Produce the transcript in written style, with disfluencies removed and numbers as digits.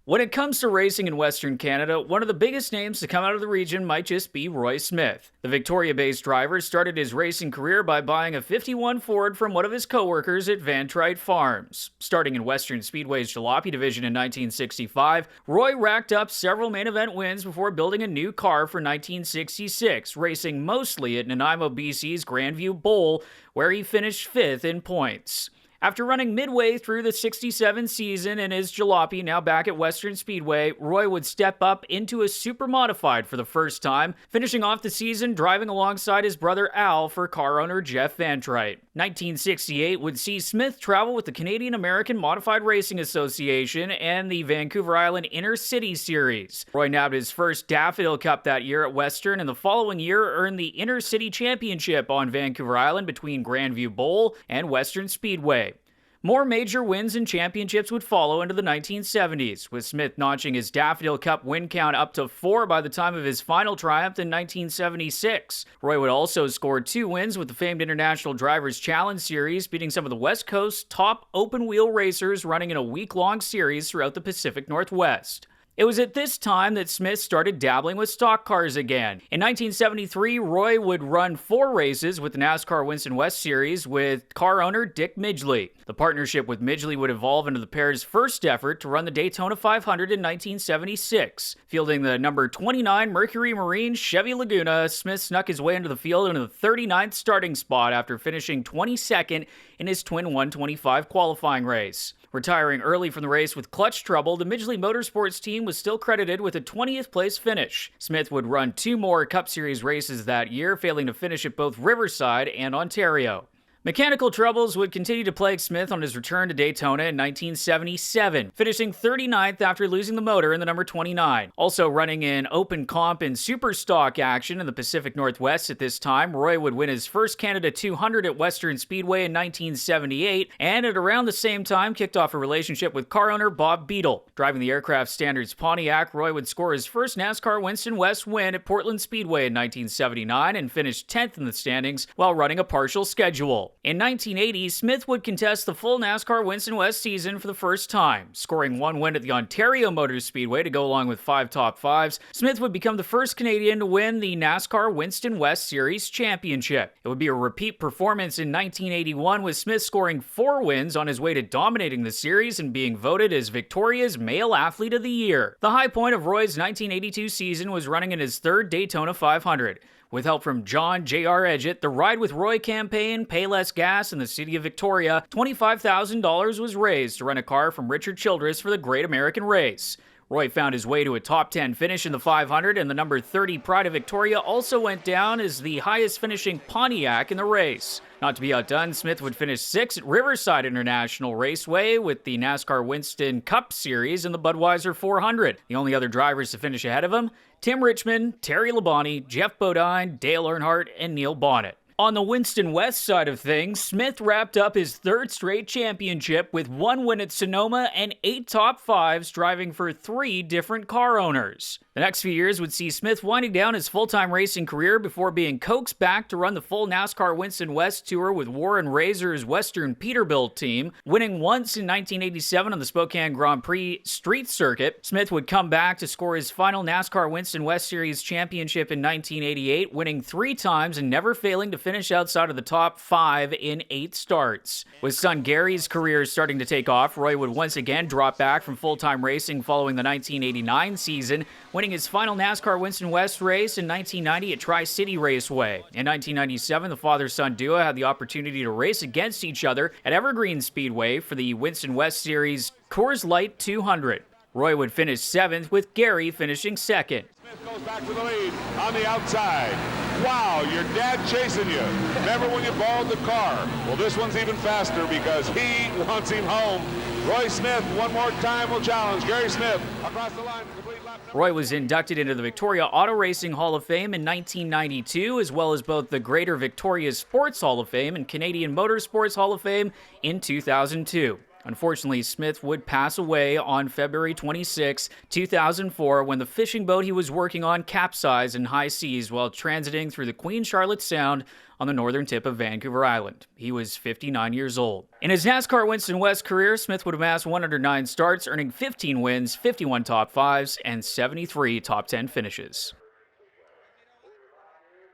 When it comes to racing in Western Canada, one of the biggest names to come out of the region might just be Roy Smith. The Victoria-based driver started his racing career by buying a 51 Ford from one of his co-workers at Van Trite Farms. Starting in Western Speedway's Jalopy division in 1965, Roy racked up several main event wins before building a new car for 1966, racing mostly at Nanaimo, BC's Grandview Bowl, where he finished 5th in points. After running midway through the 67 season in his jalopy, now back at Western Speedway, Roy would step up into a super modified for the first time, finishing off the season driving alongside his brother Al for car owner Jeff Van Trite. 1968 would see Smith travel with the Canadian American Modified Racing Association and the Vancouver Island Inner City Series. Roy nabbed his first Daffodil Cup that year at Western, and the following year earned the Inner City Championship on Vancouver Island between Grandview Bowl and Western Speedway. More major wins and championships would follow into the 1970s, with Smith notching his Daffodil Cup win count up to 4 by the time of his final triumph in 1976. Roy would also score 2 wins with the famed International Drivers' Challenge Series, beating some of the West Coast's top open-wheel racers running in a week-long series throughout the Pacific Northwest. It was at this time that Smith started dabbling with stock cars again. In 1973, Roy would run 4 races with the NASCAR Winston West Series with car owner Dick Midgley. The partnership with Midgley would evolve into the pair's first effort to run the Daytona 500 in 1976. Fielding the number 29 Mercury Marine Chevy Laguna, Smith snuck his way into the field into the 39th starting spot after finishing 22nd in his Twin 125 qualifying race. Retiring early from the race with clutch trouble, the Midgley Motorsports team was still credited with a 20th place finish. Smith would run 2 more Cup Series races that year, failing to finish at both Riverside and Ontario. Mechanical troubles would continue to plague Smith on his return to Daytona in 1977, finishing 39th after losing the motor in the number 29. Also running in open comp and super stock action in the Pacific Northwest at this time, Roy would win his first Canada 200 at Western Speedway in 1978, and at around the same time kicked off a relationship with car owner Bob Beadle. Driving the Aircraft Standards Pontiac, Roy would score his first NASCAR Winston West win at Portland Speedway in 1979 and finished 10th in the standings while running a partial schedule. In 1980, Smith would contest the full NASCAR Winston West season for the first time. Scoring 1 win at the Ontario Motor Speedway to go along with 5 top 5s, Smith would become the first Canadian to win the NASCAR Winston West Series championship. It would be a repeat performance in 1981, with Smith scoring 4 wins on his way to dominating the series and being voted as Victoria's Male Athlete of the Year. The high point of Roy's 1982 season was running in his 3rd Daytona 500. With help from John J.R. Edgett, the Ride with Roy campaign, Pay Less Gas, and the City of Victoria, $25,000 was raised to rent a car from Richard Childress for the Great American Race. Roy found his way to a top 10 finish in the 500, and the number 30 Pride of Victoria also went down as the highest finishing Pontiac in the race. Not to be outdone, Smith would finish 6th at Riverside International Raceway with the NASCAR Winston Cup Series and the Budweiser 400. The only other drivers to finish ahead of him, Tim Richmond, Terry Labonte, Jeff Bodine, Dale Earnhardt, and Neil Bonnet. On the Winston West side of things, Smith wrapped up his 3rd straight championship with 1 win at Sonoma and 8 top 5s, driving for 3 different car owners. The next few years would see Smith winding down his full-time racing career before being coaxed back to run the full NASCAR Winston West Tour with Warren Razor's Western Peterbilt team. Winning once in 1987 on the Spokane Grand Prix Street Circuit, Smith would come back to score his final NASCAR Winston West Series championship in 1988, winning 3 times and never failing to finish outside of the top 5 in 8 starts. With son Gary's career starting to take off, Roy would once again drop back from full-time racing following the 1989 season, winning his final NASCAR Winston West race in 1990 at Tri-City Raceway. In 1997, the father-son duo had the opportunity to race against each other at Evergreen Speedway for the Winston West Series Coors Light 200. Roy would finish 7th, with Gary finishing 2nd. Smith goes back to the lead on the outside. Wow, your dad chasing you. Remember when you borrowed the car? Well, this one's even faster because he wants him home. Roy Smith, one more time, will challenge Gary Smith across the line. Roy was inducted into the Victoria Auto Racing Hall of Fame in 1992, as well as both the Greater Victoria Sports Hall of Fame and Canadian Motorsports Hall of Fame in 2002. Unfortunately, Smith would pass away on February 26, 2004, when the fishing boat he was working on capsized in high seas while transiting through the Queen Charlotte Sound on the northern tip of Vancouver Island. He was 59 years old. In his NASCAR Winston West career, Smith would amass 109 starts, earning 15 wins, 51 top 5s, and 73 top 10 finishes.